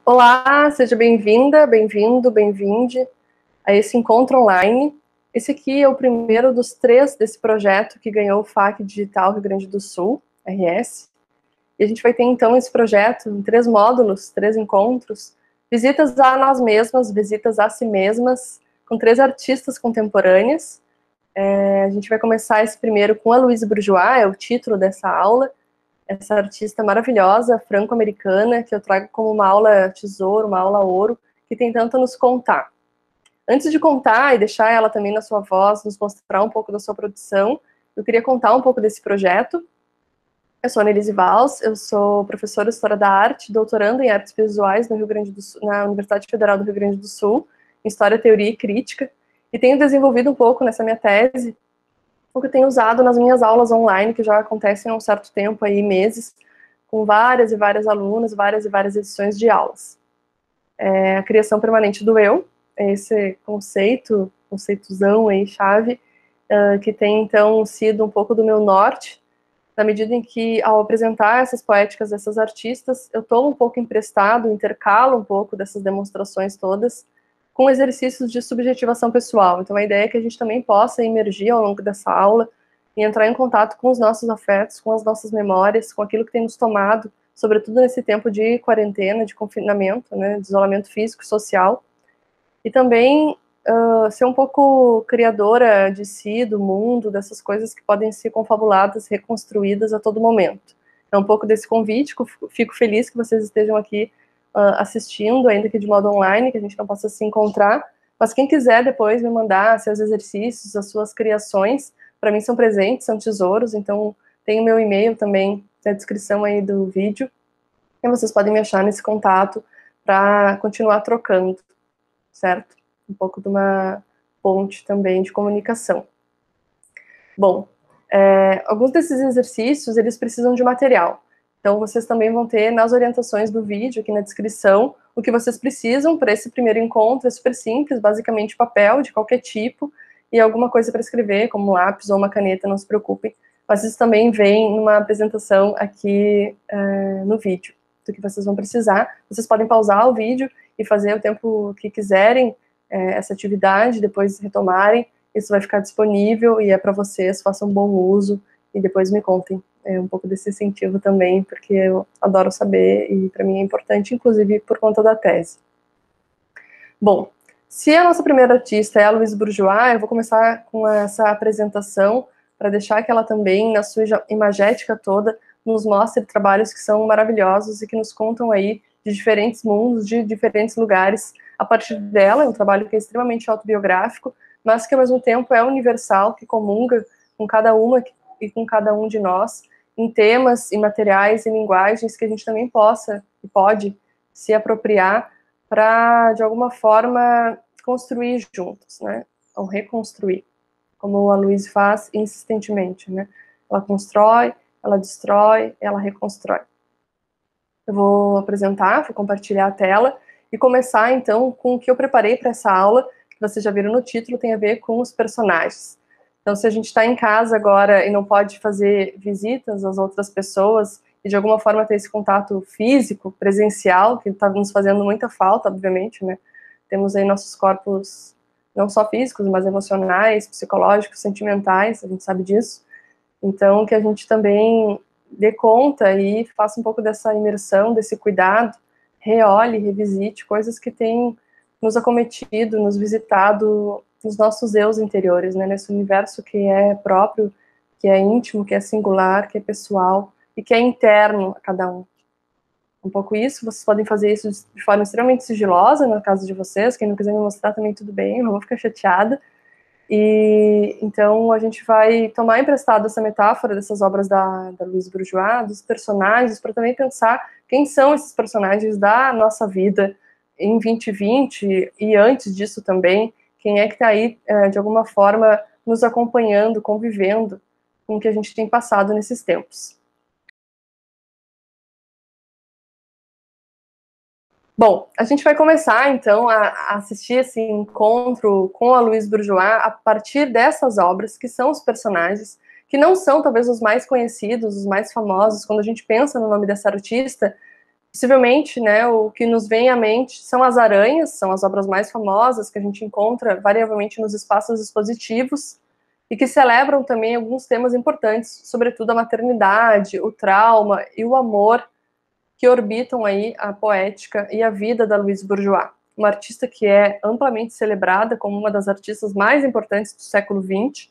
Olá, seja bem-vinda, bem-vindo, bem-vinde a esse encontro online. Esse aqui é o primeiro dos 3 desse projeto que ganhou o FAQ Digital Rio Grande do Sul, RS. E a gente vai ter, então, esse projeto em 3 módulos, 3 encontros, visitas a nós mesmas, visitas a si mesmas, com 3 artistas contemporâneas. A gente vai começar esse primeiro com a Louise Bourgeois, é o título dessa aula, essa artista maravilhosa, franco-americana, que eu trago como uma aula tesouro, uma aula ouro, que tem tanto a nos contar. Antes de contar e deixar ela também na sua voz, nos mostrar um pouco da sua produção, eu queria contar um pouco desse projeto. Eu sou Annelise Valls, eu sou professora de História da Arte, doutoranda em Artes Visuais no Rio Grande do Sul, na Universidade Federal do Rio Grande do Sul, em História, Teoria e Crítica, e tenho desenvolvido um pouco nessa minha tese o que eu tenho usado nas minhas aulas online, que já acontecem há um certo tempo, aí, meses, com várias e várias alunas, várias e várias edições de aulas. A criação permanente do eu, é esse conceitozão aí, chave, que tem, então, sido um pouco do meu norte, na medida em que, ao apresentar essas poéticas dessas artistas, eu tomo um pouco emprestado, intercalo um pouco dessas demonstrações todas, com exercícios de subjetivação pessoal. Então, a ideia é que a gente também possa emergir ao longo dessa aula e entrar em contato com os nossos afetos, com as nossas memórias, com aquilo que tem nos tomado, sobretudo nesse tempo de quarentena, de confinamento, né, de isolamento físico e social. E também ser um pouco criadora de si, do mundo, dessas coisas que podem ser confabuladas, reconstruídas a todo momento. É um pouco desse convite, fico feliz que vocês estejam aqui assistindo, ainda que de modo online, que a gente não possa se encontrar, mas quem quiser depois me mandar seus exercícios, as suas criações, para mim são presentes, são tesouros, então tem o meu e-mail também na descrição aí do vídeo, e vocês podem me achar nesse contato para continuar trocando, certo? Um pouco de uma ponte também de comunicação. Bom, alguns desses exercícios, eles precisam de material. Então, vocês também vão ter nas orientações do vídeo, aqui na descrição, o que vocês precisam para esse primeiro encontro. É super simples, basicamente papel de qualquer tipo e alguma coisa para escrever, como um lápis ou uma caneta, não se preocupem. Mas isso também vem numa apresentação aqui no vídeo, do que vocês vão precisar. Vocês podem pausar o vídeo e fazer o tempo que quiserem essa atividade, depois retomarem. Isso vai ficar disponível e é para vocês, façam bom uso e depois me contem um pouco desse incentivo também, porque eu adoro saber e para mim é importante, inclusive por conta da tese. Bom, se a nossa primeira artista é a Louise Bourgeois, eu vou começar com essa apresentação para deixar que ela também, na sua imagética toda, nos mostre trabalhos que são maravilhosos e que nos contam aí de diferentes mundos, de diferentes lugares. A partir dela, é um trabalho que é extremamente autobiográfico, mas que ao mesmo tempo é universal, que comunga com cada uma e com cada um de nós, em temas, em materiais, em linguagens que a gente também possa e pode se apropriar para, de alguma forma, construir juntos, né? Ou reconstruir, como a Louise faz insistentemente, né? Ela constrói, ela destrói, ela reconstrói. Eu vou apresentar, vou compartilhar a tela e começar, então, com o que eu preparei para essa aula, que vocês já viram no título, tem a ver com os personagens. Então, se a gente está em casa agora e não pode fazer visitas às outras pessoas e, de alguma forma, ter esse contato físico, presencial, que está nos fazendo muita falta, obviamente, né? Temos aí nossos corpos, não só físicos, mas emocionais, psicológicos, sentimentais, a gente sabe disso. Então, que a gente também dê conta e faça um pouco dessa imersão, desse cuidado, reolhe, revisite coisas que têm nos acometido, nos visitado nos nossos eus interiores, né, nesse universo que é próprio, que é íntimo, que é singular, que é pessoal e que é interno a cada um. Um pouco isso, vocês podem fazer isso de forma extremamente sigilosa, no caso de vocês, quem não quiser me mostrar também tudo bem, não vou ficar chateada. E então a gente vai tomar emprestado essa metáfora dessas obras da Louise Bourgeois, dos personagens, para também pensar quem são esses personagens da nossa vida em 2020 e antes disso também, quem é que está aí, de alguma forma, nos acompanhando, convivendo com o que a gente tem passado nesses tempos. Bom, a gente vai começar, então, a assistir esse encontro com a Louise Bourgeois a partir dessas obras, que são os personagens, que não são, talvez, os mais conhecidos, os mais famosos. Quando a gente pensa no nome dessa artista, Possivelmente, né, o que nos vem à mente são as aranhas, são as obras mais famosas que a gente encontra variavelmente nos espaços expositivos e que celebram também alguns temas importantes, sobretudo a maternidade, o trauma e o amor que orbitam aí a poética e a vida da Louise Bourgeois, uma artista que é amplamente celebrada como uma das artistas mais importantes do século XX,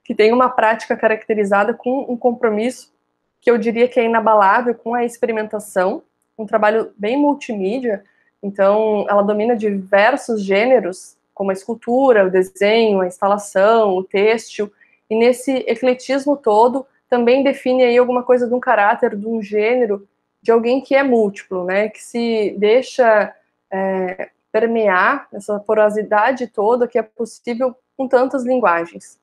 que tem uma prática caracterizada com um compromisso que eu diria que é inabalável com a experimentação, um trabalho bem multimídia. Então ela domina diversos gêneros, como a escultura, o desenho, a instalação, o têxtil, e nesse ecletismo todo também define aí alguma coisa de um caráter, de um gênero, de alguém que é múltiplo, né, que se deixa permear essa porosidade toda que é possível com tantas linguagens.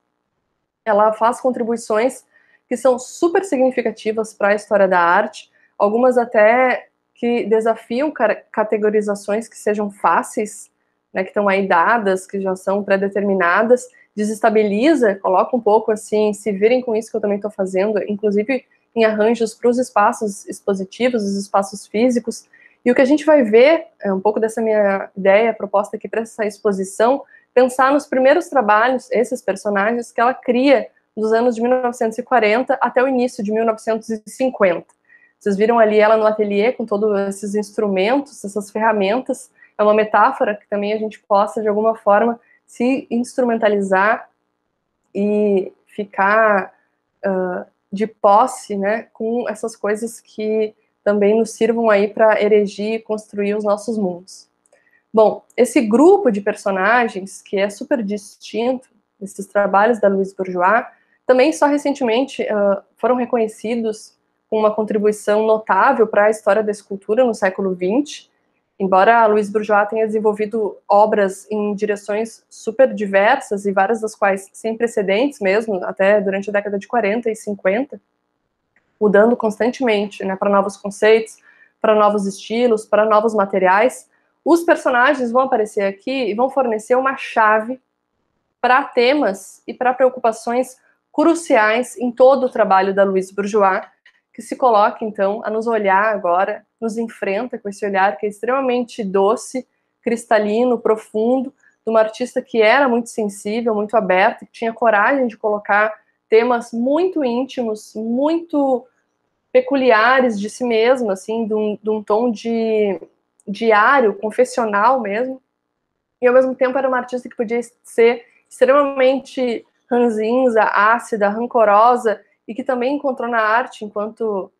Ela faz contribuições que são super significativas para a história da arte, algumas até que desafiam categorizações que sejam fáceis, né, que estão aí dadas, que já são pré-determinadas, desestabiliza, coloca um pouco assim, se virem com isso que eu também estou fazendo, inclusive em arranjos para os espaços expositivos, os espaços físicos. E o que a gente vai ver, é um pouco dessa minha ideia, proposta aqui para essa exposição, pensar nos primeiros trabalhos, esses personagens que ela cria dos anos de 1940 até o início de 1950. Vocês viram ali ela no ateliê com todos esses instrumentos, essas ferramentas. É uma metáfora que também a gente possa, de alguma forma, se instrumentalizar e ficar de posse, né, com essas coisas que também nos sirvam aí para erigir e construir os nossos mundos. Bom, esse grupo de personagens, que é super distinto, esses trabalhos da Louise Bourgeois, também só recentemente foram reconhecidos com uma contribuição notável para a história da escultura no século XX, embora a Louise Bourgeois tenha desenvolvido obras em direções super diversas, e várias das quais sem precedentes mesmo, até durante a década de 40 e 50, mudando constantemente, né, para novos conceitos, para novos estilos, para novos materiais. Os personagens vão aparecer aqui e vão fornecer uma chave para temas e para preocupações cruciais em todo o trabalho da Louise Bourgeois, que se coloca, então, a nos olhar agora, nos enfrenta com esse olhar que é extremamente doce, cristalino, profundo, de uma artista que era muito sensível, muito aberta, que tinha coragem de colocar temas muito íntimos, muito peculiares de si mesma, assim, de um tom diário, confessional mesmo, e ao mesmo tempo era uma artista que podia ser extremamente ranzinza, ácida, rancorosa, e que também encontrou na arte, enquanto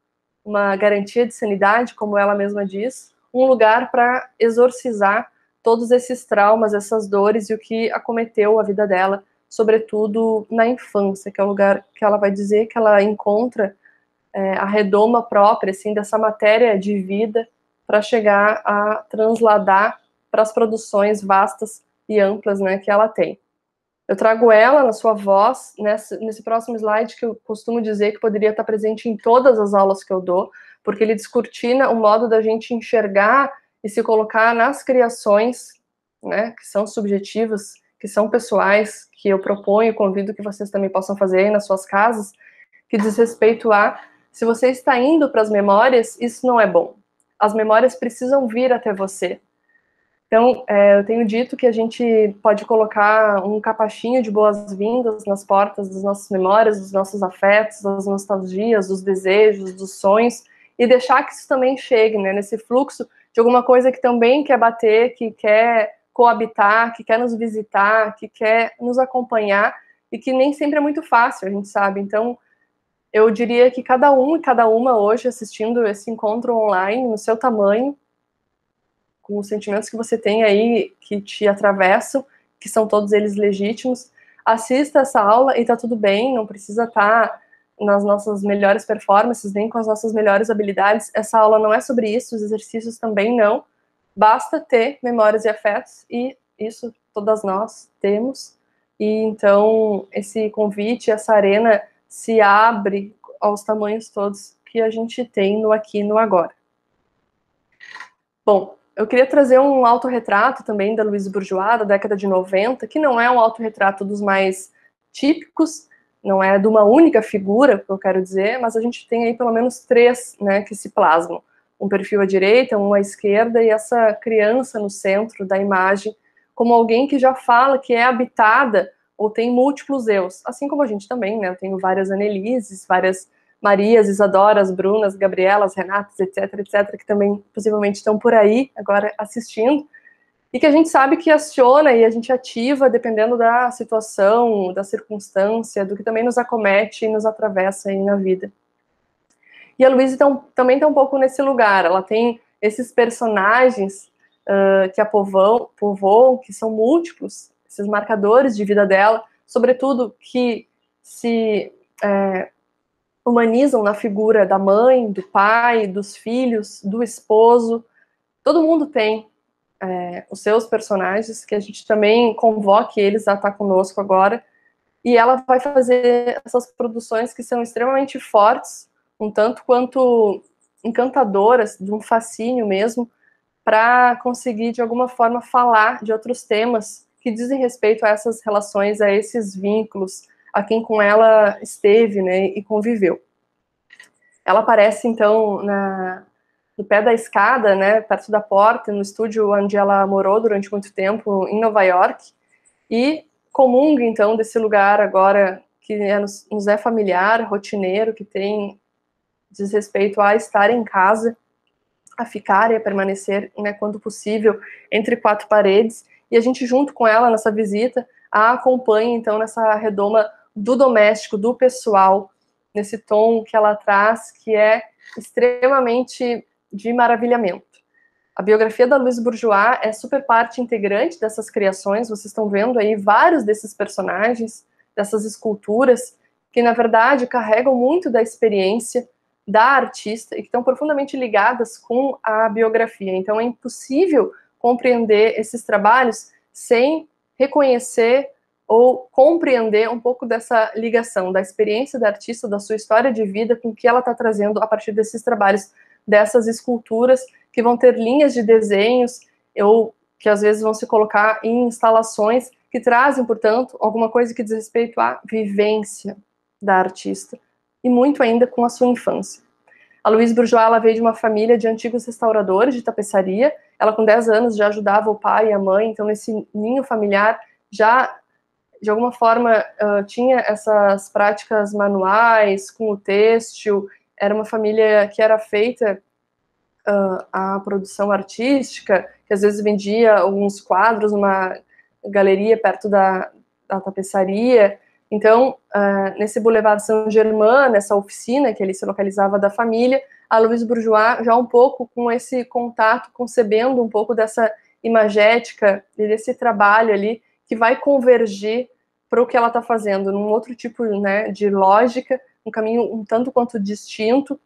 uma garantia de sanidade, como ela mesma diz, um lugar para exorcizar todos esses traumas, essas dores e o que acometeu a vida dela, sobretudo na infância, que é o lugar que ela vai dizer que ela encontra a redoma própria, assim, dessa matéria de vida para chegar a transladar para as produções vastas e amplas, né, que ela tem. Eu trago ela na sua voz, nesse próximo slide, que eu costumo dizer que poderia estar presente em todas as aulas que eu dou, porque ele descortina o modo da gente enxergar e se colocar nas criações, né, que são subjetivas, que são pessoais, que eu proponho, convido que vocês também possam fazer aí nas suas casas, que diz respeito a, se você está indo para as memórias, isso não é bom. As memórias precisam vir até você. Então, eu tenho dito que a gente pode colocar um capachinho de boas-vindas nas portas das nossas memórias, dos nossos afetos, das nostalgias, dos desejos, dos sonhos, e deixar que isso também chegue, né, nesse fluxo de alguma coisa que também quer bater, que quer coabitar, que quer nos visitar, que quer nos acompanhar, e que nem sempre é muito fácil, a gente sabe. Então, eu diria que cada um e cada uma hoje assistindo esse encontro online, no seu tamanho, com os sentimentos que você tem aí, que te atravessam, que são todos eles legítimos, assista essa aula e tá tudo bem, não precisa estar nas nossas melhores performances, nem com as nossas melhores habilidades. Essa aula não é sobre isso, os exercícios também não. Basta ter memórias e afetos, e isso todas nós temos. E então, esse convite, essa arena se abre aos tamanhos todos que a gente tem no aqui e no agora. Bom, eu queria trazer um autorretrato também da Louise Bourgeois, da década de 90, que não é um autorretrato dos mais típicos, não é de uma única figura, que eu quero dizer, mas a gente tem aí pelo menos três, né, que se plasmam. um perfil à direita, um à esquerda, e essa criança no centro da imagem, como alguém que já fala que é habitada ou tem múltiplos eus, assim como a gente também, né? Eu tenho várias Annelises, várias Marias, Isadoras, Brunas, Gabrielas, Renatas, etc, etc, que também possivelmente estão por aí agora assistindo, e que a gente sabe que aciona e a gente ativa dependendo da situação, da circunstância, do que também nos acomete e nos atravessa aí na vida. E a Luísa também está um pouco nesse lugar, ela tem esses personagens que a povoam, que são múltiplos, esses marcadores de vida dela, sobretudo que se humanizam na figura da mãe, do pai, dos filhos, do esposo. Todo mundo tem os seus personagens, que a gente também convoque eles a estar conosco agora, e ela vai fazer essas produções que são extremamente fortes, um tanto quanto encantadoras, de um fascínio mesmo, para conseguir, de alguma forma, falar de outros temas que dizem respeito a essas relações, a esses vínculos, a quem com ela esteve, né, e conviveu. Ela aparece, então, no pé da escada, né, perto da porta, no estúdio onde ela morou durante muito tempo, em Nova York, e comunga, então, desse lugar agora que nos é familiar, rotineiro, que diz respeito a estar em casa, a ficar e a permanecer, né, quando possível, entre quatro paredes, e a gente, junto com ela, nessa visita, a acompanha, então, nessa redoma do doméstico, do pessoal, nesse tom que ela traz, que é extremamente de maravilhamento. A biografia da Louise Bourgeois é super parte integrante dessas criações, vocês estão vendo aí vários desses personagens, dessas esculturas, que na verdade carregam muito da experiência da artista e que estão profundamente ligadas com a biografia. Então é impossível compreender esses trabalhos sem reconhecer ou compreender um pouco dessa ligação, da experiência da artista, da sua história de vida, com o que ela está trazendo a partir desses trabalhos, dessas esculturas, que vão ter linhas de desenhos, ou que às vezes vão se colocar em instalações que trazem, portanto, alguma coisa que diz respeito à vivência da artista, e muito ainda com a sua infância. A Louise Bourgeois, ela veio de uma família de antigos restauradores de tapeçaria, ela com 10 anos já ajudava o pai e a mãe, então nesse ninho familiar já, de alguma forma, tinha essas práticas manuais, com o têxtil, era uma família que era feita a produção artística, que às vezes vendia alguns quadros numa galeria perto da tapeçaria. Então, nesse Boulevard Saint-Germain, nessa oficina que ele se localizava da família, a Louise Bourgeois já um pouco com esse contato, concebendo um pouco dessa imagética e desse trabalho ali, que vai convergir para o que ela está fazendo, num outro tipo, né, de lógica, um caminho um tanto quanto distinto,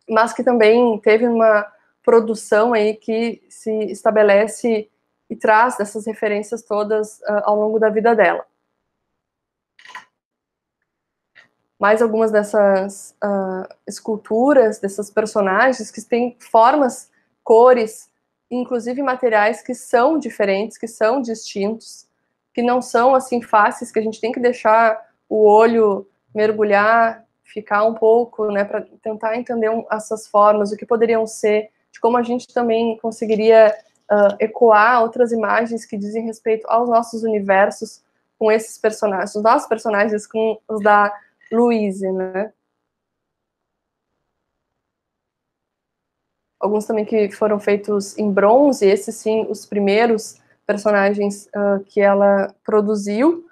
mas que também teve uma produção aí que se estabelece e traz essas referências todas ao longo da vida dela. Mais algumas dessas esculturas, desses personagens que têm formas, cores, inclusive materiais que são diferentes, que são distintos, que não são assim fáceis, que a gente tem que deixar o olho mergulhar, ficar um pouco, né, para tentar entender essas formas, o que poderiam ser, de como a gente também conseguiria ecoar outras imagens que dizem respeito aos nossos universos com esses personagens, os nossos personagens com os da Louise, né? Alguns também que foram feitos em bronze, esses sim, os primeiros personagens que ela produziu,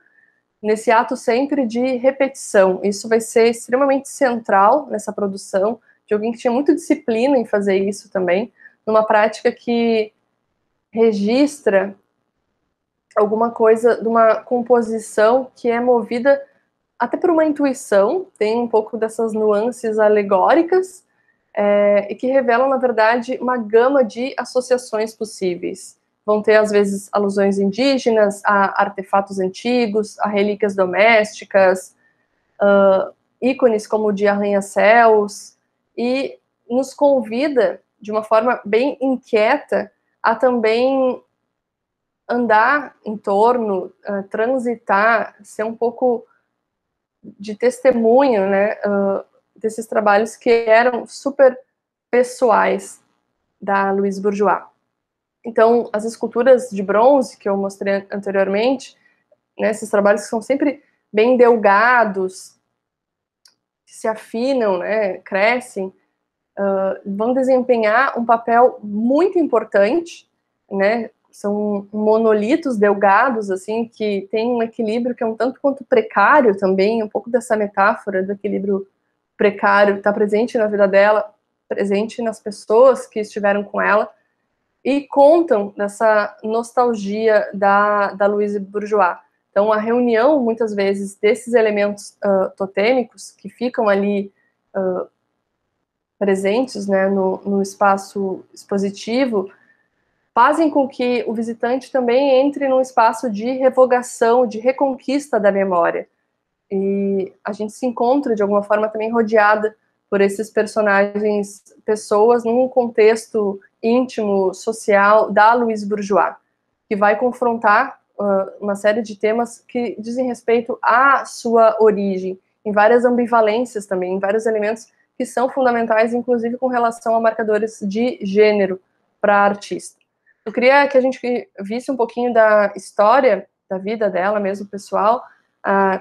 nesse ato sempre de repetição. Isso vai ser extremamente central nessa produção, de alguém que tinha muita disciplina em fazer isso também, numa prática que registra alguma coisa de uma composição que é movida até por uma intuição, tem um pouco dessas nuances alegóricas, e que revelam, na verdade, uma gama de associações possíveis. Vão ter, às vezes, alusões indígenas, a artefatos antigos, a relíquias domésticas, ícones como o de arranha-céus, e nos convida, de uma forma bem inquieta, a também andar em torno, transitar, ser um pouco de testemunho, né, desses trabalhos que eram super pessoais. da Louise Bourgeois. Então, as esculturas de bronze que eu mostrei anteriormente, né, esses trabalhos que são sempre bem delgados, que se afinam, né, crescem, vão desempenhar um papel muito importante, né, são monolitos delgados, assim, que tem um equilíbrio que é um tanto quanto precário também, um pouco dessa metáfora do equilíbrio precário está presente na vida dela, presente nas pessoas que estiveram com ela, e contam dessa nostalgia da Louise Bourgeois. Então, a reunião, muitas vezes, desses elementos totêmicos que ficam ali presentes, né, no espaço expositivo, fazem com que o visitante também entre num espaço de revogação, de reconquista da memória. E a gente se encontra, de alguma forma, também rodeada por esses personagens, pessoas num contexto íntimo, social, da Louise Bourgeois, que vai confrontar uma série de temas que dizem respeito à sua origem, em várias ambivalências também, em vários elementos que são fundamentais, inclusive com relação a marcadores de gênero para a artista. Eu queria que a gente visse um pouquinho da história da vida dela mesmo, pessoal.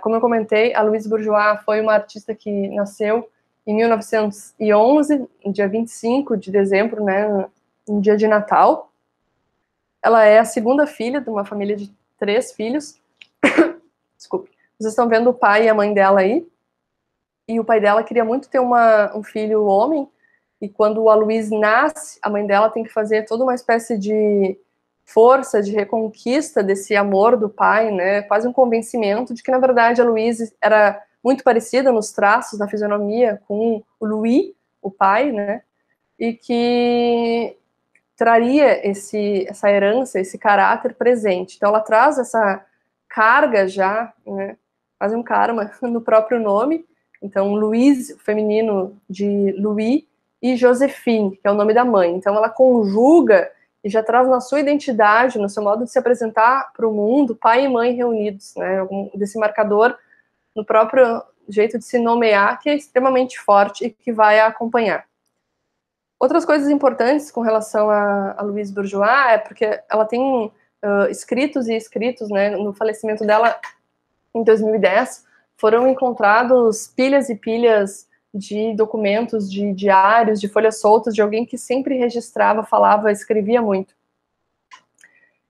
Como eu comentei, a Louise Bourgeois foi uma artista que nasceu em 1911, no dia 25 de dezembro, né, no dia de Natal. Ela é a segunda filha de uma família de 3 filhos. Desculpe. Vocês estão vendo o pai e a mãe dela aí. E o pai dela queria muito ter um filho homem. E quando a Louise nasce, a mãe dela tem que fazer toda uma espécie de força, de reconquista desse amor do pai, né? Quase um convencimento de que, na verdade, a Louise era muito parecida nos traços, na fisionomia, com o Louis, o pai, né? E que traria essa herança, esse caráter presente. Então, ela traz essa carga já, né? Quase um karma no próprio nome. Então, Louise, feminino de Louis, e Josephine, que é o nome da mãe. Então, ela conjuga e já traz na sua identidade, no seu modo de se apresentar para o mundo, pai e mãe reunidos, né? Desse marcador no próprio jeito de se nomear, que é extremamente forte e que vai a acompanhar. Outras coisas importantes com relação a Louise Bourgeois é porque ela tem escritos e escritos, né? No falecimento dela, em 2010, foram encontrados pilhas e pilhas de documentos, de diários, de folhas soltas, de alguém que sempre registrava, falava, escrevia muito.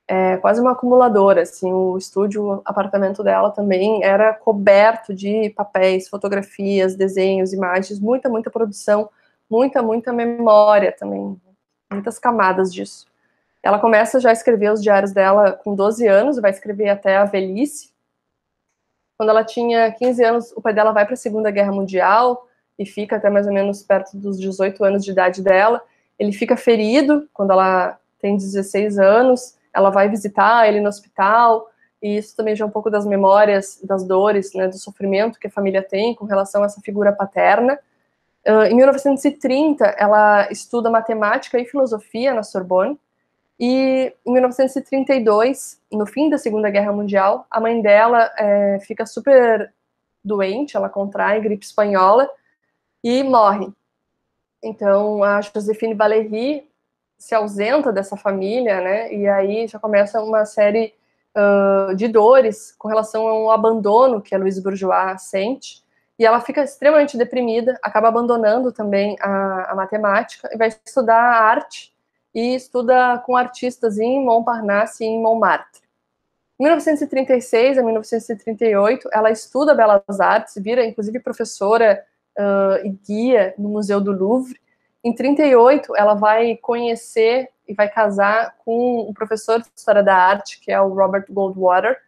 É quase uma acumuladora, assim, o estúdio, o apartamento dela também era coberto de papéis, fotografias, desenhos, imagens, muita produção, muita memória também, muitas camadas disso. Ela começa já a escrever os diários dela com 12 anos, vai escrever até a velhice. Quando ela tinha 15 anos, o pai dela vai para a Segunda Guerra Mundial e fica até mais ou menos perto dos 18 anos de idade dela. Ele fica ferido quando ela tem 16 anos, ela vai visitar ele no hospital, e isso também já é um pouco das memórias, das dores, né, do sofrimento que a família tem com relação a essa figura paterna. Em 1930, ela estuda matemática e filosofia na Sorbonne, e em 1932, no fim da Segunda Guerra Mundial, a mãe dela fica super doente, ela contrai gripe espanhola e morre. Então, a Joséphine Valéry se ausenta dessa família, né? E aí já começa uma série de dores com relação ao abandono que a Louise Bourgeois sente. E ela fica extremamente deprimida, acaba abandonando também a matemática e vai estudar arte, e estuda com artistas em Montparnasse e em Montmartre. Em 1936 a 1938, ela estuda Belas Artes, vira inclusive professora e guia no Museu do Louvre. Em 38, ela vai conhecer e vai casar com um professor de História da Arte, que é o Robert Goldwater,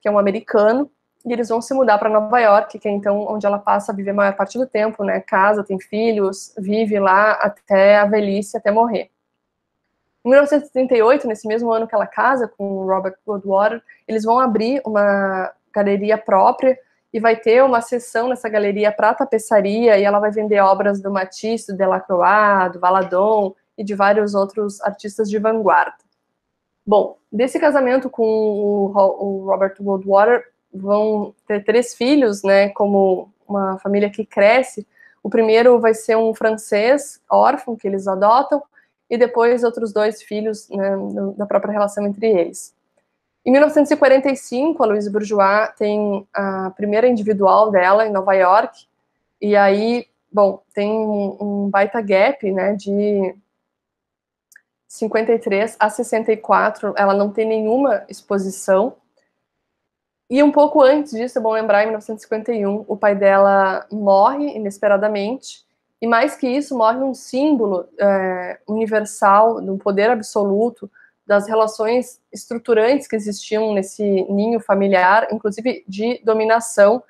que é um americano, e eles vão se mudar para Nova York, que é então onde ela passa a viver a maior parte do tempo, né? Casa, tem filhos, vive lá até a velhice, até morrer. Em 1938, nesse mesmo ano que ela casa com o Robert Goldwater, eles vão abrir uma galeria própria e vai ter uma sessão nessa galeria para tapeçaria, e ela vai vender obras do Matisse, do Delacroix, do Valadon e de vários outros artistas de vanguarda. Bom, desse casamento com o Robert Goldwater vão ter 3 filhos, né, como uma família que cresce. O primeiro vai ser um francês órfão que eles adotam, e depois outros 2 filhos, né, da própria relação entre eles. Em 1945, a Louise Bourgeois tem a primeira individual dela em Nova York, e aí, bom, tem um baita gap, né, de 53 a 64, ela não tem nenhuma exposição. E um pouco antes disso, é bom lembrar, em 1951, o pai dela morre inesperadamente, e mais que isso, morre um símbolo universal, do poder absoluto, das relações estruturantes que existiam nesse ninho familiar, inclusive de dominação.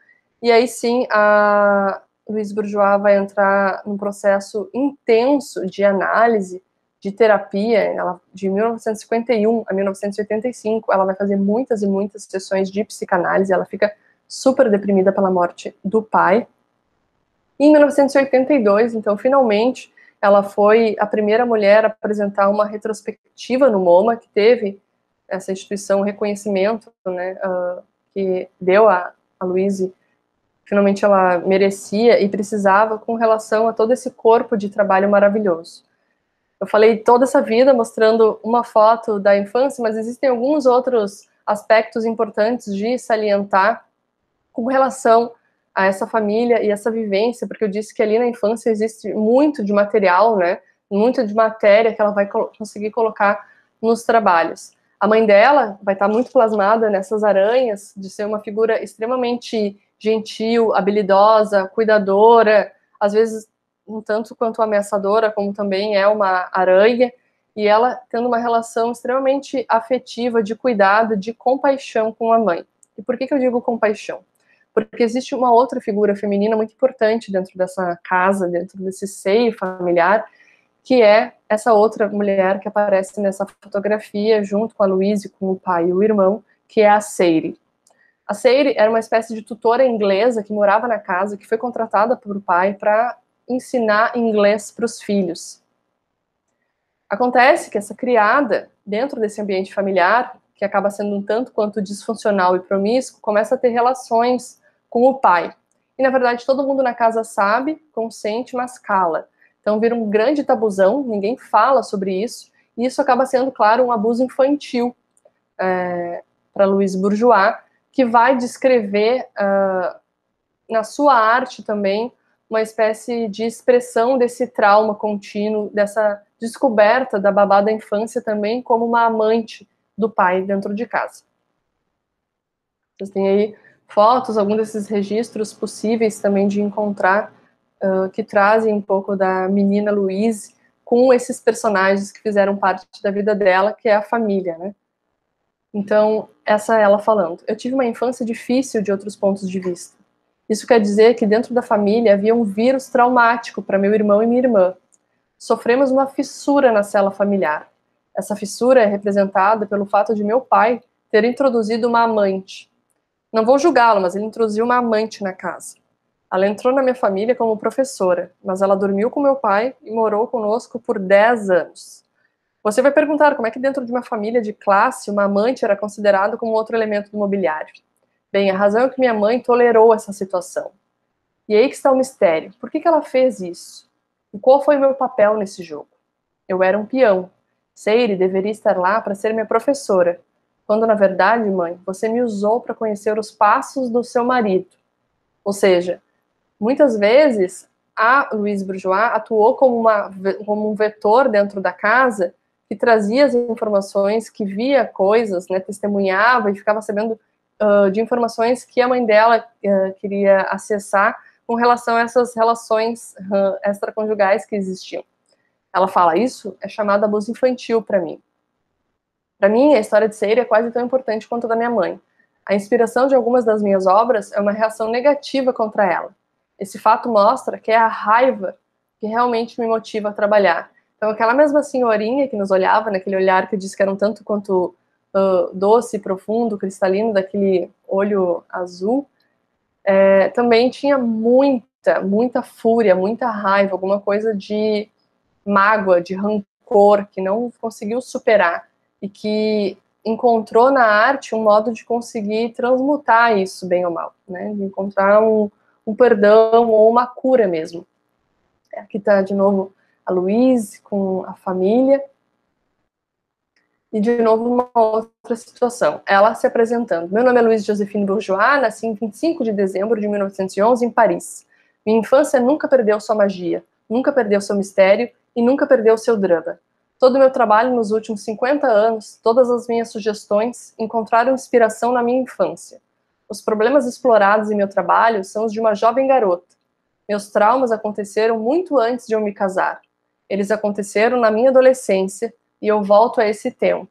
E aí sim, a Louise Bourgeois vai entrar num processo intenso de análise, de terapia. Ela, de 1951 a 1985, ela vai fazer muitas e muitas sessões de psicanálise. Ela fica super deprimida pela morte do pai. E em 1982, então, finalmente, ela foi a primeira mulher a apresentar uma retrospectiva no MoMA, que teve essa instituição, reconhecimento, né, que deu a Louise, finalmente ela merecia e precisava, com relação a todo esse corpo de trabalho maravilhoso. Eu falei toda essa vida mostrando uma foto da infância, mas existem alguns outros aspectos importantes de salientar com relação a essa família e essa vivência, porque eu disse que ali na infância existe muito de material, né, muito de matéria que ela vai conseguir colocar nos trabalhos. A mãe dela vai estar muito plasmada nessas aranhas, de ser uma figura extremamente gentil, habilidosa, cuidadora, às vezes um tanto quanto ameaçadora, como também é uma aranha, e ela tendo uma relação extremamente afetiva, de cuidado, de compaixão com a mãe. E por que eu digo compaixão? Porque existe uma outra figura feminina muito importante dentro dessa casa, dentro desse seio familiar, que é essa outra mulher que aparece nessa fotografia, junto com a Louise, com o pai e o irmão, que é a Sadie. A Sadie era uma espécie de tutora inglesa que morava na casa, que foi contratada por o pai para ensinar inglês para os filhos. Acontece que essa criada, dentro desse ambiente familiar, que acaba sendo um tanto quanto disfuncional e promíscuo, começa a ter relações com o pai. E, na verdade, todo mundo na casa sabe, consente, mas cala. Então, vira um grande tabuzão, ninguém fala sobre isso, e isso acaba sendo, claro, um abuso infantil para Louise Bourgeois, que vai descrever na sua arte também uma espécie de expressão desse trauma contínuo, dessa descoberta da babá da infância também como uma amante do pai dentro de casa. Vocês têm aí fotos, alguns desses registros possíveis também de encontrar, que trazem um pouco da menina Louise com esses personagens que fizeram parte da vida dela, que é a família, né? Então, essa é ela falando. Eu tive uma infância difícil de outros pontos de vista. Isso quer dizer que dentro da família havia um vírus traumático para meu irmão e minha irmã. Sofremos uma fissura na cela familiar. Essa fissura é representada pelo fato de meu pai ter introduzido uma amante. Não vou julgá-lo, mas ele introduziu uma amante na casa. Ela entrou na minha família como professora, mas ela dormiu com meu pai e morou conosco por 10 anos. Você vai perguntar como é que dentro de uma família de classe uma amante era considerado como outro elemento do mobiliário. Bem, a razão é que minha mãe tolerou essa situação. E aí que está o mistério. Por que ela fez isso? E qual foi o meu papel nesse jogo? Eu era um peão. Sadie deveria estar lá para ser minha professora, quando na verdade, mãe, você me usou para conhecer os passos do seu marido. Ou seja, muitas vezes a Louise Bourgeois atuou como um vetor dentro da casa que trazia as informações, que via coisas, né, testemunhava e ficava sabendo de informações que a mãe dela queria acessar com relação a essas relações extraconjugais que existiam. Ela fala, isso é chamado abuso infantil para mim. Para mim, a história de Sadie é quase tão importante quanto a da minha mãe. A inspiração de algumas das minhas obras é uma reação negativa contra ela. Esse fato mostra que é a raiva que realmente me motiva a trabalhar. Então, aquela mesma senhorinha que nos olhava, naquele olhar que eu disse que era um tanto quanto doce, profundo, cristalino, daquele olho azul, também tinha muita fúria, muita raiva, alguma coisa de mágoa, de rancor, que não conseguiu superar e que encontrou na arte um modo de conseguir transmutar isso, bem ou mal, né? De encontrar um perdão ou uma cura mesmo. Aqui está, de novo, a Louise, com a família. E, de novo, uma outra situação. Ela se apresentando. Meu nome é Louise Joséphine Bourgeois, nasci em 25 de dezembro de 1911, em Paris. Minha infância nunca perdeu sua magia, nunca perdeu seu mistério e nunca perdeu seu drama. Todo o meu trabalho nos últimos 50 anos, todas as minhas sugestões, encontraram inspiração na minha infância. Os problemas explorados em meu trabalho são os de uma jovem garota. Meus traumas aconteceram muito antes de eu me casar. Eles aconteceram na minha adolescência, e eu volto a esse tempo.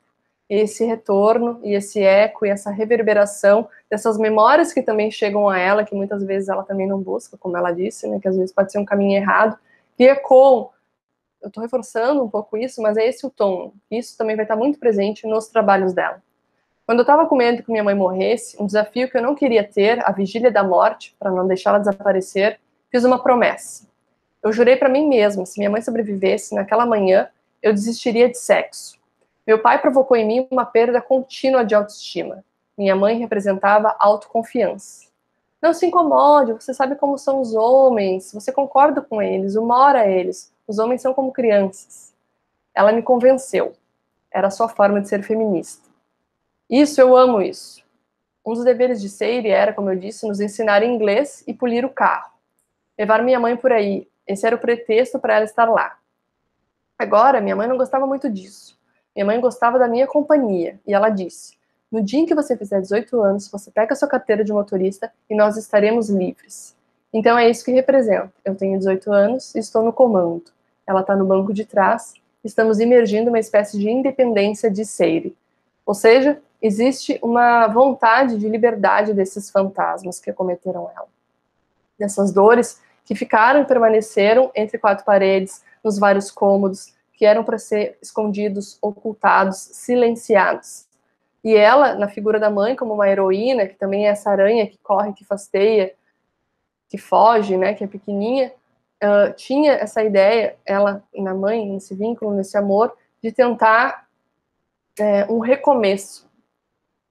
Esse retorno, e esse eco, e essa reverberação dessas memórias que também chegam a ela, que muitas vezes ela também não busca, como ela disse, né, que às vezes pode ser um caminho errado, que ecoam. Eu estou reforçando um pouco isso, mas é esse o tom. Isso também vai estar muito presente nos trabalhos dela. Quando eu estava com medo que minha mãe morresse, um desafio que eu não queria ter, a vigília da morte, para não deixá-la desaparecer, fiz uma promessa. Eu jurei para mim mesma, se minha mãe sobrevivesse naquela manhã, eu desistiria de sexo. Meu pai provocou em mim uma perda contínua de autoestima. Minha mãe representava autoconfiança. Não se incomode, você sabe como são os homens, você concorda com eles, humora eles. Os homens são como crianças. Ela me convenceu. Era a sua forma de ser feminista. Isso, eu amo isso. Um dos deveres de Seire era, como eu disse, nos ensinar inglês e polir o carro. Levar minha mãe por aí. Esse era o pretexto para ela estar lá. Agora, minha mãe não gostava muito disso. Minha mãe gostava da minha companhia. E ela disse, no dia em que você fizer 18 anos, você pega a sua carteira de motorista e nós estaremos livres. Então é isso que representa. Eu tenho 18 anos e estou no comando. Ela está no banco de trás. Estamos imergindo uma espécie de independência de Seire. Ou seja, existe uma vontade de liberdade desses fantasmas que acometeram ela. Dessas dores que ficaram e permaneceram entre quatro paredes, nos vários cômodos, que eram para ser escondidos, ocultados, silenciados. E ela, na figura da mãe, como uma heroína, que também é essa aranha que corre, que fasteia, que foge, né, que é pequenininha, tinha essa ideia, ela, na mãe, nesse vínculo, nesse amor, de tentar um recomeço.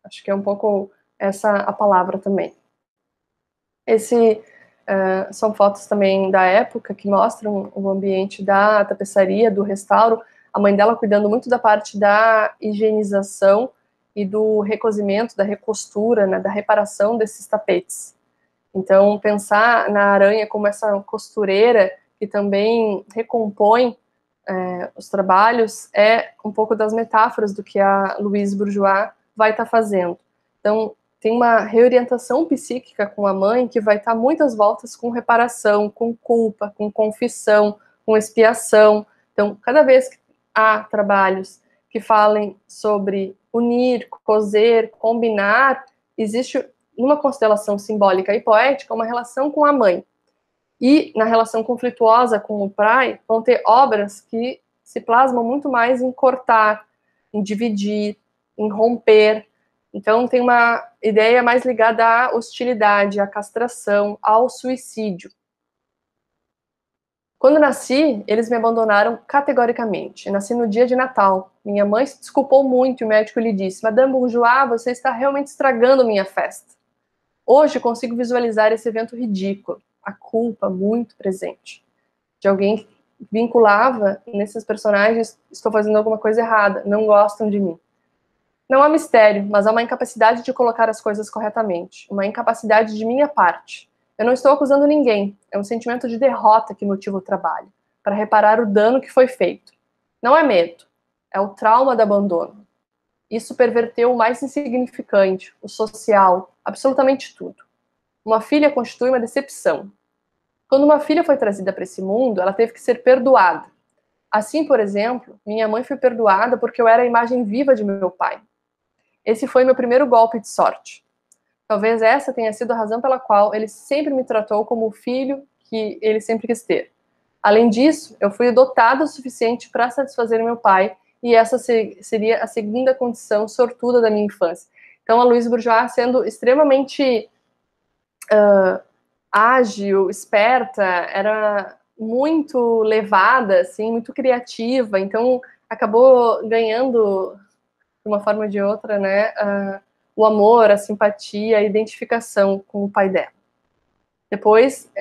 Acho que é um pouco essa a palavra também. São fotos também da época que mostram o ambiente da tapeçaria, do restauro, a mãe dela cuidando muito da parte da higienização e do recozimento, da recostura, né, da reparação desses tapetes. Então, pensar na aranha como essa costureira que também recompõe os trabalhos é um pouco das metáforas do que a Louise Bourgeois vai estar fazendo. Então, tem uma reorientação psíquica com a mãe que vai estar muitas voltas com reparação, com culpa, com confissão, com expiação. Então, cada vez que há trabalhos que falem sobre unir, coser, combinar, existe numa constelação simbólica e poética uma relação com a mãe. E na relação conflituosa com o pai, vão ter obras que se plasmam muito mais em cortar, em dividir, em romper. Então, tem uma ideia mais ligada à hostilidade, à castração, ao suicídio. Quando nasci, eles me abandonaram categoricamente. Eu nasci no dia de Natal. Minha mãe se desculpou muito e o médico lhe disse, Madame Bourgeois, você está realmente estragando minha festa. Hoje consigo visualizar esse evento ridículo, a culpa muito presente, de alguém que vinculava nesses personagens, estou fazendo alguma coisa errada, não gostam de mim. Não há mistério, mas há uma incapacidade de colocar as coisas corretamente, uma incapacidade de minha parte. Eu não estou acusando ninguém, é um sentimento de derrota que motiva o trabalho, para reparar o dano que foi feito. Não é medo, é o trauma do abandono. Isso perverteu o mais insignificante, o social, absolutamente tudo. Uma filha constitui uma decepção. Quando uma filha foi trazida para esse mundo, ela teve que ser perdoada. Assim, por exemplo, minha mãe foi perdoada porque eu era a imagem viva de meu pai. Esse foi meu primeiro golpe de sorte. Talvez essa tenha sido a razão pela qual ele sempre me tratou como o filho que ele sempre quis ter. Além disso, eu fui dotada o suficiente para satisfazer meu pai, e essa seria a segunda condição sortuda da minha infância. Então, a Louise Bourgeois, sendo extremamente ágil, esperta, era muito levada, assim, muito criativa, então acabou ganhando, de uma forma ou de outra, né, o amor, a simpatia, a identificação com o pai dela. Depois,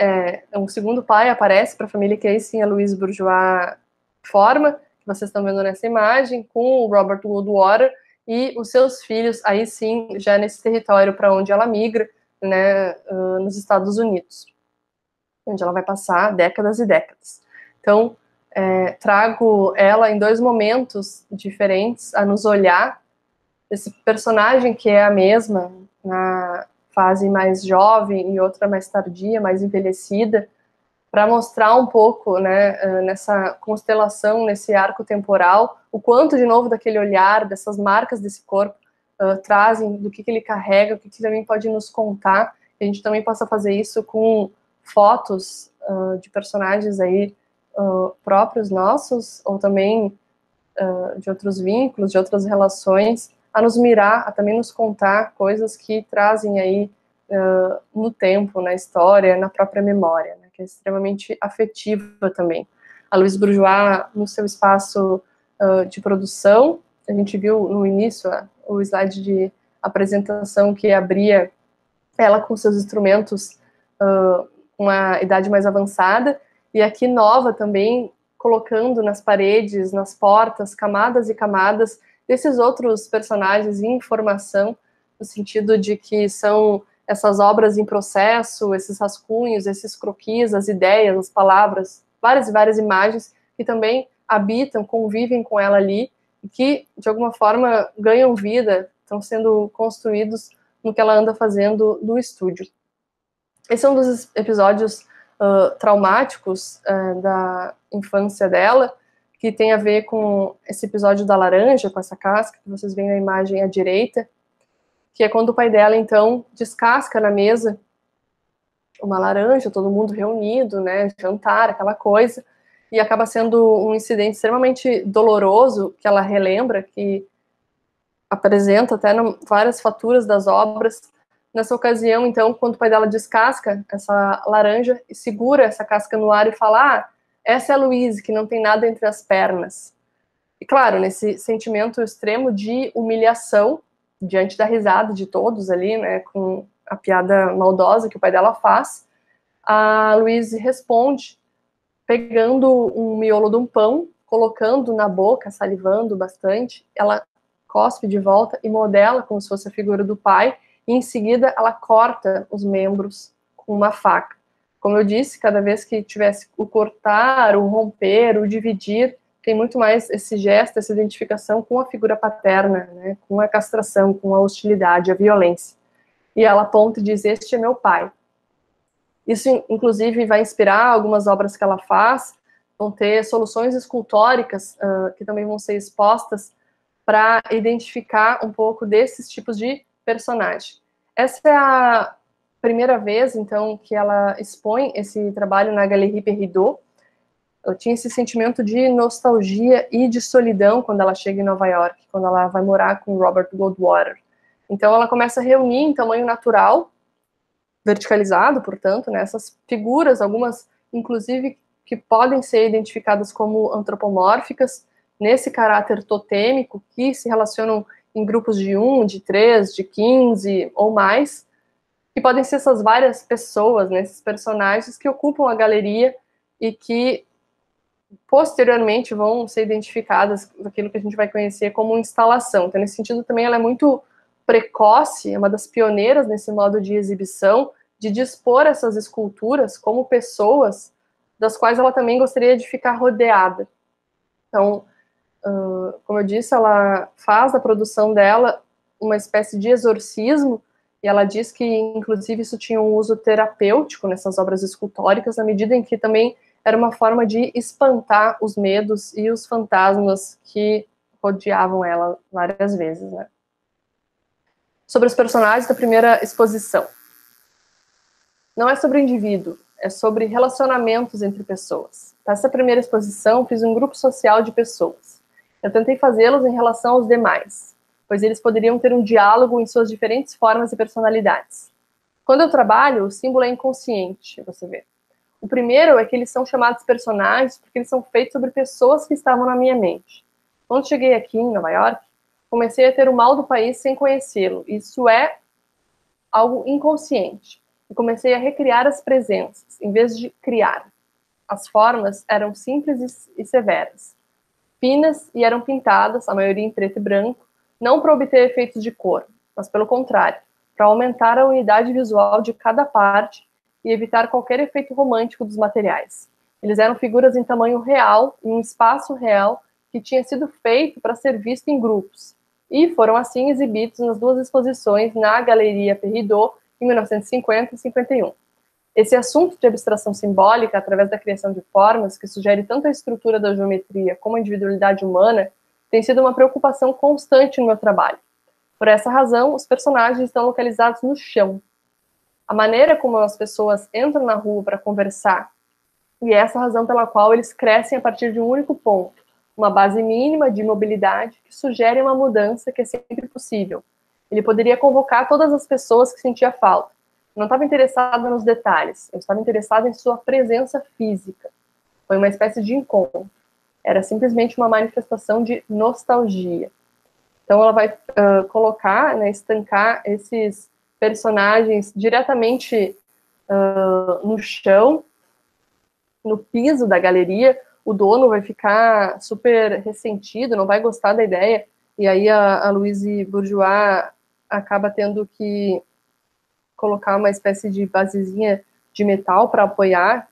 um segundo pai aparece para a família, que aí sim a Louise Bourgeois forma, que vocês estão vendo nessa imagem, com o Robert Goldwater e os seus filhos, aí sim, já nesse território para onde ela migra, né, nos Estados Unidos, onde ela vai passar décadas e décadas. Então, trago ela em dois momentos diferentes a nos olhar, esse personagem que é a mesma na fase mais jovem e outra mais tardia, mais envelhecida, para mostrar um pouco, né, nessa constelação, nesse arco temporal, o quanto, de novo, daquele olhar, dessas marcas desse corpo, trazem, do que ele carrega, o que também pode nos contar, que a gente também possa fazer isso com fotos de personagens aí próprios nossos, ou também de outros vínculos, de outras relações, a nos mirar, a também nos contar coisas que trazem aí no tempo, na história, na própria memória, né, que é extremamente afetiva também. A Louise Bourgeois, no seu espaço de produção, a gente viu no início o slide de apresentação que abria ela com seus instrumentos com a idade mais avançada, e aqui nova também, colocando nas paredes, nas portas, camadas e camadas desses outros personagens em formação, no sentido de que são essas obras em processo, esses rascunhos, esses croquis, as ideias, as palavras, várias e várias imagens que também habitam, convivem com ela ali, e que, de alguma forma, ganham vida, estão sendo construídos no que ela anda fazendo no estúdio. Esse é um dos episódios traumáticos da infância dela, que tem a ver com esse episódio da laranja, com essa casca, que vocês veem na imagem à direita, que é quando o pai dela, então, descasca na mesa uma laranja, todo mundo reunido, né, jantar, aquela coisa, e acaba sendo um incidente extremamente doloroso, que ela relembra, que apresenta até várias faturas das obras. Nessa ocasião, então, quando o pai dela descasca essa laranja e segura essa casca no ar e fala, ah, essa é a Louise, que não tem nada entre as pernas. E claro, nesse sentimento extremo de humilhação, diante da risada de todos ali, né, com a piada maldosa que o pai dela faz, a Louise responde pegando um miolo de um pão, colocando na boca, salivando bastante, ela cospe de volta e modela como se fosse a figura do pai, e em seguida ela corta os membros com uma faca. Como eu disse, cada vez que tivesse o cortar, o romper, o dividir, tem muito mais esse gesto, essa identificação com a figura paterna, né, com a castração, com a hostilidade, a violência. E ela aponta e diz, este é meu pai. Isso, inclusive, vai inspirar algumas obras que ela faz, vão ter soluções escultóricas que também vão ser expostas para identificar um pouco desses tipos de personagem. Essa é a primeira vez, então, que ela expõe esse trabalho na Galerie Peridot. Eu tinha esse sentimento de nostalgia e de solidão quando ela chega em Nova York, quando ela vai morar com Robert Goldwater. Então, ela começa a reunir em tamanho natural, verticalizado, portanto, né, essas figuras, algumas, inclusive, que podem ser identificadas como antropomórficas, nesse caráter totêmico, que se relacionam em grupos de 1, de 3, de 15 ou mais, que podem ser essas várias pessoas, né, esses personagens que ocupam a galeria e que posteriormente vão ser identificadas daquilo que a gente vai conhecer como instalação. Então, nesse sentido, também ela é muito precoce, é uma das pioneiras nesse modo de exibição, de dispor essas esculturas como pessoas das quais ela também gostaria de ficar rodeada. Então, como eu disse, ela faz da produção dela uma espécie de exorcismo, e ela diz que, inclusive, isso tinha um uso terapêutico nessas obras escultóricas, na medida em que também era uma forma de espantar os medos e os fantasmas que rodeavam ela várias vezes, né? Sobre os personagens da primeira exposição. Não é sobre o indivíduo, é sobre relacionamentos entre pessoas. Nessa primeira exposição, fiz um grupo social de pessoas. Eu tentei fazê-los em relação aos demais, pois eles poderiam ter um diálogo em suas diferentes formas e personalidades. Quando eu trabalho, o símbolo é inconsciente, você vê. O primeiro é que eles são chamados personagens porque eles são feitos sobre pessoas que estavam na minha mente. Quando cheguei aqui em Nova York, comecei a ter o mal do país sem conhecê-lo. Isso é algo inconsciente. E comecei a recriar as presenças, em vez de criar as formas eram simples e severas, finas e eram pintadas, a maioria em preto e branco, não para obter efeitos de cor, mas pelo contrário, para aumentar a unidade visual de cada parte e evitar qualquer efeito romântico dos materiais. Eles eram figuras em tamanho real, em um espaço real, que tinha sido feito para ser visto em grupos, e foram assim exibidos nas duas exposições na Galeria Peridot, em 1950 e 51. Esse assunto de abstração simbólica, através da criação de formas, que sugere tanto a estrutura da geometria como a individualidade humana, tem sido uma preocupação constante no meu trabalho. Por essa razão, os personagens estão localizados no chão. A maneira como as pessoas entram na rua para conversar, e é essa a razão pela qual eles crescem a partir de um único ponto, uma base mínima de mobilidade que sugere uma mudança que é sempre possível. Ele poderia convocar todas as pessoas que sentia falta. Não estava interessado nos detalhes, eu estava interessado em sua presença física. Foi uma espécie de encontro. Era simplesmente uma manifestação de nostalgia. Então ela vai colocar, né, estancar esses personagens diretamente no chão, no piso da galeria. O dono vai ficar super ressentido, não vai gostar da ideia, e aí a Louise Bourgeois acaba tendo que colocar uma espécie de basezinha de metal para apoiar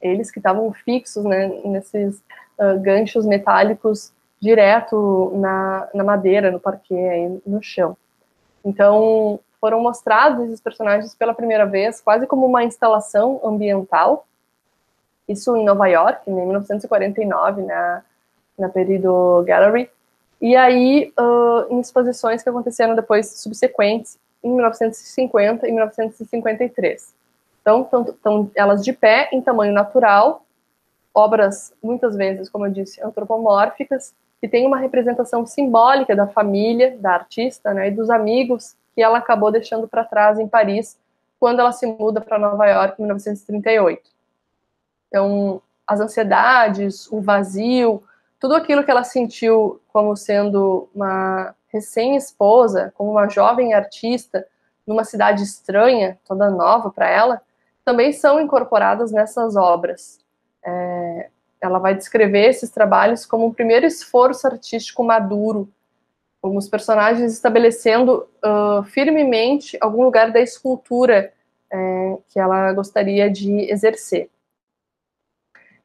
eles, que estavam fixos, né, nesses ganchos metálicos direto na madeira, no parquet, aí, no chão. Então, foram mostrados esses personagens pela primeira vez, quase como uma instalação ambiental, isso em Nova York, em 1949, na Peridot Gallery, e aí em exposições que aconteceram depois, subsequentes, em 1950 e 1953. Então, estão elas de pé, em tamanho natural, obras, muitas vezes, como eu disse, antropomórficas, que têm uma representação simbólica da família, da artista, né, e dos amigos que ela acabou deixando para trás em Paris, quando ela se muda para Nova York, em 1938. Então, as ansiedades, o vazio, tudo aquilo que ela sentiu como sendo uma recém-esposa, como uma jovem artista, numa cidade estranha, toda nova para ela, também são incorporadas nessas obras. Ela vai descrever esses trabalhos como um primeiro esforço artístico maduro, como os personagens estabelecendo firmemente algum lugar da escultura que ela gostaria de exercer.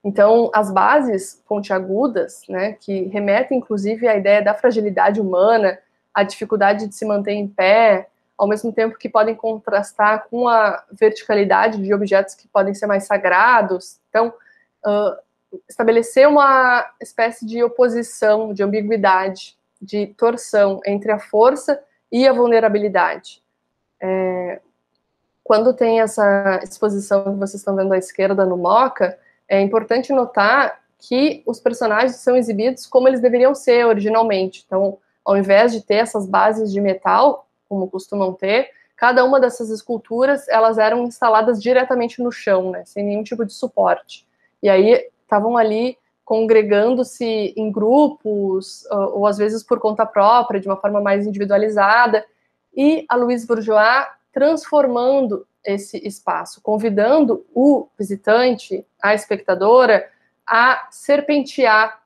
Então, as bases pontiagudas, né, que remetem, inclusive, à ideia da fragilidade humana, à dificuldade de se manter em pé, ao mesmo tempo que podem contrastar com a verticalidade de objetos que podem ser mais sagrados. Então, estabelecer uma espécie de oposição, de ambiguidade, de torção entre a força e a vulnerabilidade. Quando tem essa exposição que vocês estão vendo à esquerda no MoCA, é importante notar que os personagens são exibidos como eles deveriam ser originalmente. Então, ao invés de ter essas bases de metal, como costumam ter, cada uma dessas esculturas, elas eram instaladas diretamente no chão, né, sem nenhum tipo de suporte. E aí, estavam ali congregando-se em grupos, ou às vezes por conta própria, de uma forma mais individualizada, e a Louise Bourgeois transformando esse espaço, convidando o visitante, a espectadora, a serpentear,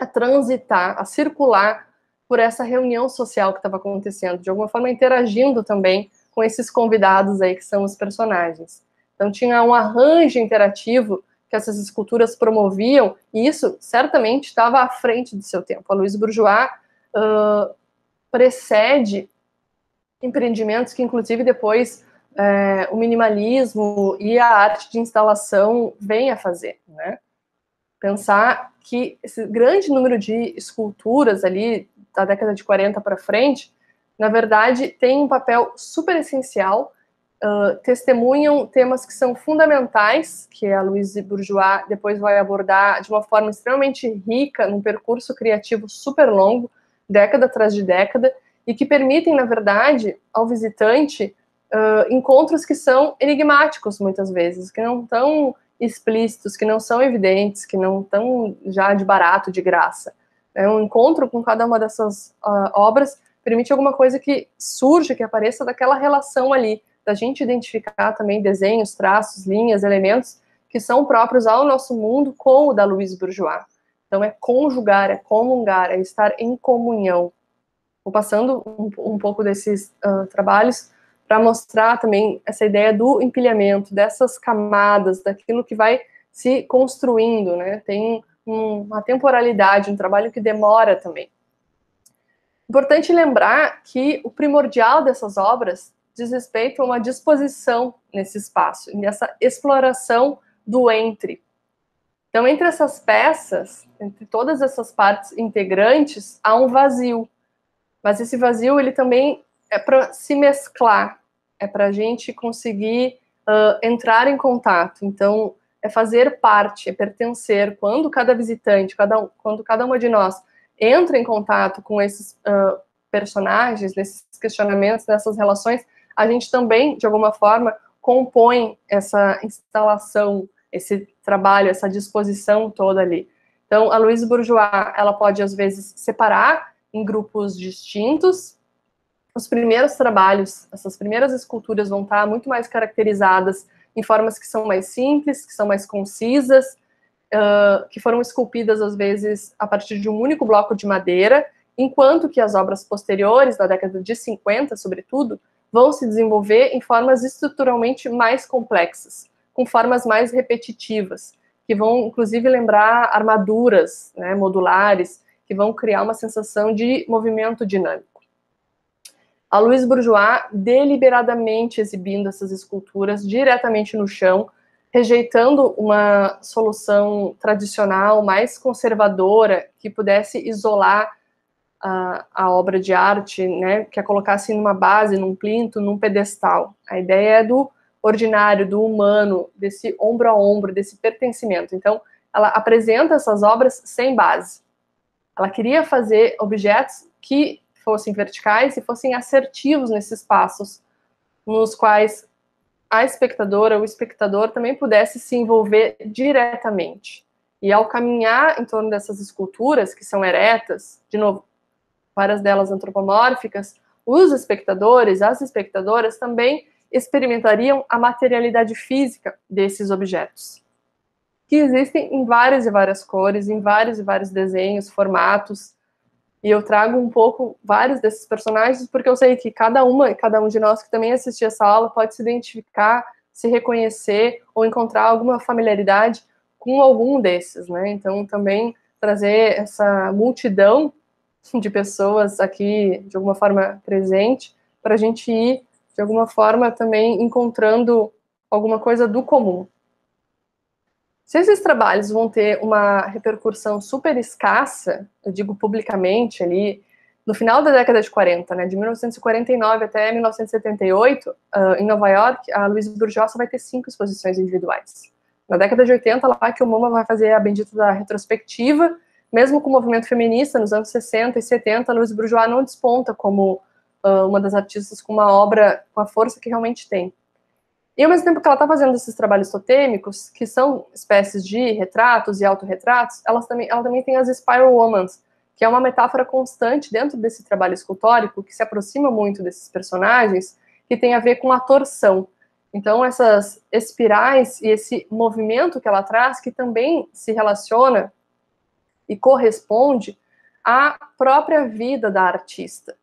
a transitar, a circular por essa reunião social que estava acontecendo, de alguma forma interagindo também com esses convidados aí que são os personagens. Então tinha um arranjo interativo que essas esculturas promoviam, e isso certamente estava à frente do seu tempo. A Louise Bourgeois precede empreendimentos que, inclusive, depois o minimalismo e a arte de instalação vêm a fazer, né? Pensar que esse grande número de esculturas ali, da década de 40 para frente, na verdade, tem um papel super essencial, testemunham temas que são fundamentais, que a Louise Bourgeois depois vai abordar de uma forma extremamente rica, num percurso criativo super longo, década atrás de década, e que permitem, na verdade, ao visitante encontros que são enigmáticos, muitas vezes, que não estão explícitos, que não são evidentes, que não estão já de barato, de graça. Um encontro com cada uma dessas obras permite alguma coisa que surja, que apareça daquela relação ali, da gente identificar também desenhos, traços, linhas, elementos que são próprios ao nosso mundo com o da Louise Bourgeois. Então, é conjugar, é comungar, é estar em comunhão. Vou passando um pouco desses trabalhos para mostrar também essa ideia do empilhamento, dessas camadas, daquilo que vai se construindo, né? Tem uma temporalidade, um trabalho que demora também. Importante lembrar que o primordial dessas obras diz respeito a uma disposição nesse espaço, nessa exploração do entre. Então, entre essas peças, entre todas essas partes integrantes, há um vazio. Mas esse vazio, ele também é para se mesclar, é para a gente conseguir entrar em contato. Então, é fazer parte, é pertencer. Quando cada visitante, quando cada uma de nós entra em contato com esses personagens, nesses questionamentos, nessas relações, a gente também, de alguma forma, compõe essa instalação, esse trabalho, essa disposição toda ali. Então, a Louise Bourgeois, ela pode, às vezes, separar em grupos distintos. Os primeiros trabalhos, essas primeiras esculturas vão estar muito mais caracterizadas em formas que são mais simples, que são mais concisas, que foram esculpidas, às vezes, a partir de um único bloco de madeira, enquanto que as obras posteriores, da década de 50, sobretudo, vão se desenvolver em formas estruturalmente mais complexas, com formas mais repetitivas, que vão, inclusive, lembrar armaduras, né, modulares, que vão criar uma sensação de movimento dinâmico. A Louise Bourgeois, deliberadamente exibindo essas esculturas diretamente no chão, rejeitando uma solução tradicional, mais conservadora, que pudesse isolar a obra de arte, né, que a colocasse numa base, num plinto, num pedestal. A ideia é do ordinário, do humano, desse ombro a ombro, desse pertencimento. Então, ela apresenta essas obras sem base. Ela queria fazer objetos que fossem verticais e fossem assertivos nesses passos, nos quais a espectadora, o espectador também pudesse se envolver diretamente. E ao caminhar em torno dessas esculturas, que são eretas, de novo, várias delas antropomórficas, os espectadores, as espectadoras também experimentariam a materialidade física desses objetos, que existem em várias e várias cores, em vários e vários desenhos, formatos, e eu trago um pouco vários desses personagens, porque eu sei que cada um de nós que também assistiu essa aula pode se identificar, se reconhecer, ou encontrar alguma familiaridade com algum desses, né? Então, também trazer essa multidão de pessoas aqui, de alguma forma, presente, para a gente ir, de alguma forma, também encontrando alguma coisa do comum. Se esses trabalhos vão ter uma repercussão super escassa, eu digo publicamente ali, no final da década de 40, né, de 1949 até 1978, em Nova York, a Louise Bourgeois só vai ter 5 exposições individuais. Na década de 80, lá que o MoMA vai fazer a bendita da retrospectiva, mesmo com o movimento feminista, nos anos 60 e 70, a Louise Bourgeois não desponta como uma das artistas com uma obra com a força que realmente tem. E ao mesmo tempo que ela está fazendo esses trabalhos totêmicos, que são espécies de retratos e autorretratos, ela também tem as Spiral Womans, que é uma metáfora constante dentro desse trabalho escultórico, que se aproxima muito desses personagens, que tem a ver com a torção. Então, essas espirais e esse movimento que ela traz, que também se relaciona e corresponde à própria vida da artista,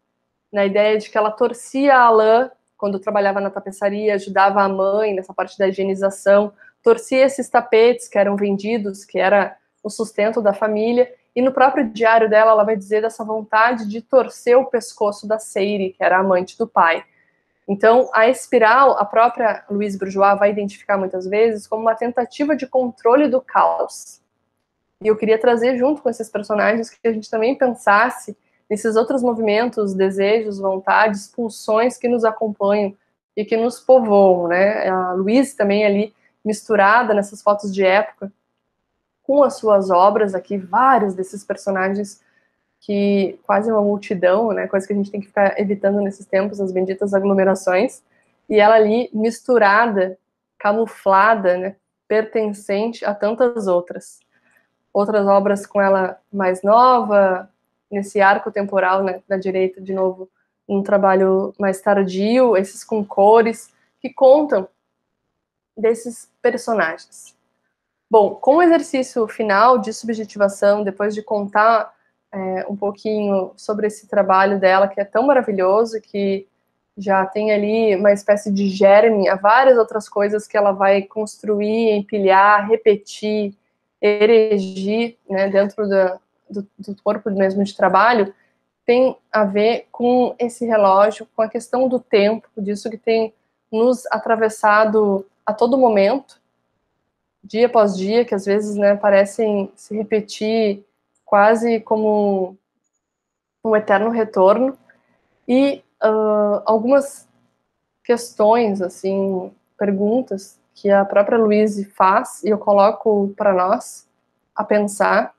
na ideia de que ela torcia a lã quando trabalhava na tapeçaria, ajudava a mãe nessa parte da higienização, torcia esses tapetes que eram vendidos, que era o sustento da família, e no próprio diário dela, ela vai dizer dessa vontade de torcer o pescoço da Seire, que era a amante do pai. Então, a espiral, a própria Louise Bourgeois vai identificar muitas vezes como uma tentativa de controle do caos. E eu queria trazer junto com esses personagens que a gente também pensasse nesses outros movimentos, desejos, vontades, pulsões que nos acompanham e que nos povoam, né? A Louise também ali misturada nessas fotos de época com as suas obras aqui, vários desses personagens que quase uma multidão, né? Coisa que a gente tem que ficar evitando nesses tempos, as benditas aglomerações, e ela ali misturada, camuflada, né? Pertencente a tantas outras obras com ela mais nova, nesse arco temporal, né, da direita, de novo, um trabalho mais tardio, esses com cores, que contam desses personagens. Bom, com o exercício final de subjetivação, depois de contar um pouquinho sobre esse trabalho dela, que é tão maravilhoso, que já tem ali uma espécie de germe a várias outras coisas que ela vai construir, empilhar, repetir, erigir, né, dentro do corpo mesmo de trabalho, tem a ver com esse relógio, com a questão do tempo, disso que tem nos atravessado a todo momento, dia após dia, que às vezes, né, parecem se repetir quase como um eterno retorno, e algumas questões, assim, perguntas que a própria Louise faz, e eu coloco para nós a pensar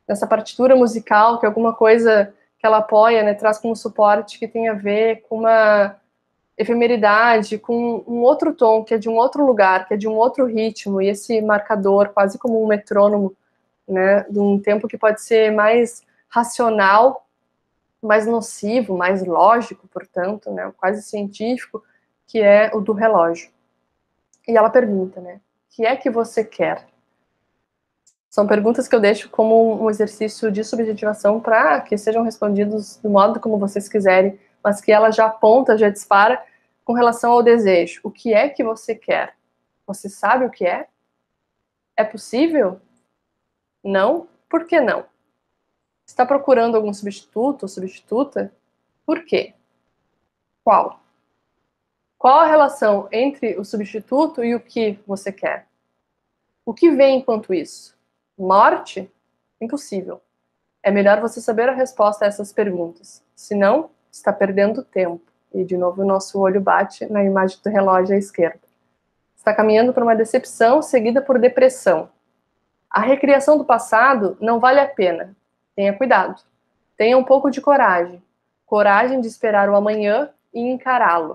nessa partitura musical, que é alguma coisa que ela apoia, né, traz como suporte que tem a ver com uma efemeridade, com um outro tom, que é de um outro lugar, que é de um outro ritmo, e esse marcador, quase como um metrônomo, né, de um tempo que pode ser mais racional, mais nocivo, mais lógico, portanto, né, quase científico, que é o do relógio. E ela pergunta, né, o que é que você quer? São perguntas que eu deixo como um exercício de subjetivação para que sejam respondidos do modo como vocês quiserem, mas que ela já aponta, já dispara com relação ao desejo. O que é que você quer? Você sabe o que é? É possível? Não? Por que não? Está procurando algum substituto ou substituta? Por quê? Qual? Qual a relação entre o substituto e o que você quer? O que vem enquanto isso? Morte? Impossível. É melhor você saber a resposta a essas perguntas. Senão, está perdendo tempo. E, de novo, o nosso olho bate na imagem do relógio à esquerda. Está caminhando para uma decepção seguida por depressão. A recriação do passado não vale a pena. Tenha cuidado. Tenha um pouco de coragem. Coragem de esperar o amanhã e encará-lo.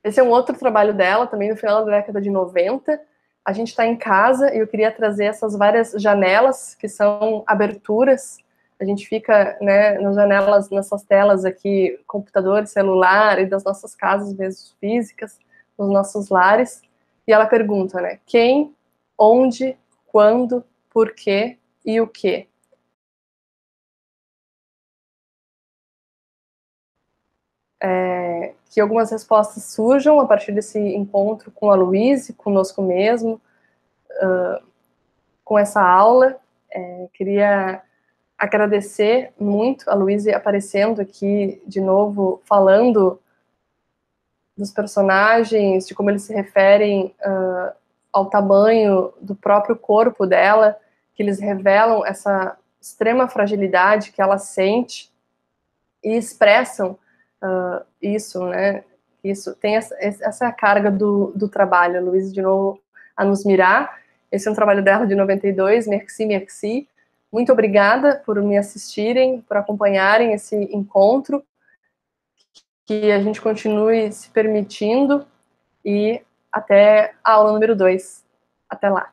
Esse é um outro trabalho dela, também no final da década de 90. A gente está em casa e eu queria trazer essas várias janelas, que são aberturas. A gente fica, né, nas janelas, nessas telas aqui, computador, celular, e das nossas casas mesmo físicas, nos nossos lares. E ela pergunta, né, quem, onde, quando, por quê e o quê? Que algumas respostas surjam a partir desse encontro com a Louise, conosco mesmo, com essa aula. Queria agradecer muito a Louise aparecendo aqui de novo, falando dos personagens, de como eles se referem ao tamanho do próprio corpo dela, que eles revelam essa extrema fragilidade que ela sente e expressam isso, né? Isso tem essa carga do trabalho. A Louise, de novo, a nos mirar. Esse é um trabalho dela de 92, Merci, Merci. Muito obrigada por me assistirem, por acompanharem esse encontro, que a gente continue se permitindo, e até a aula número 2. Até lá.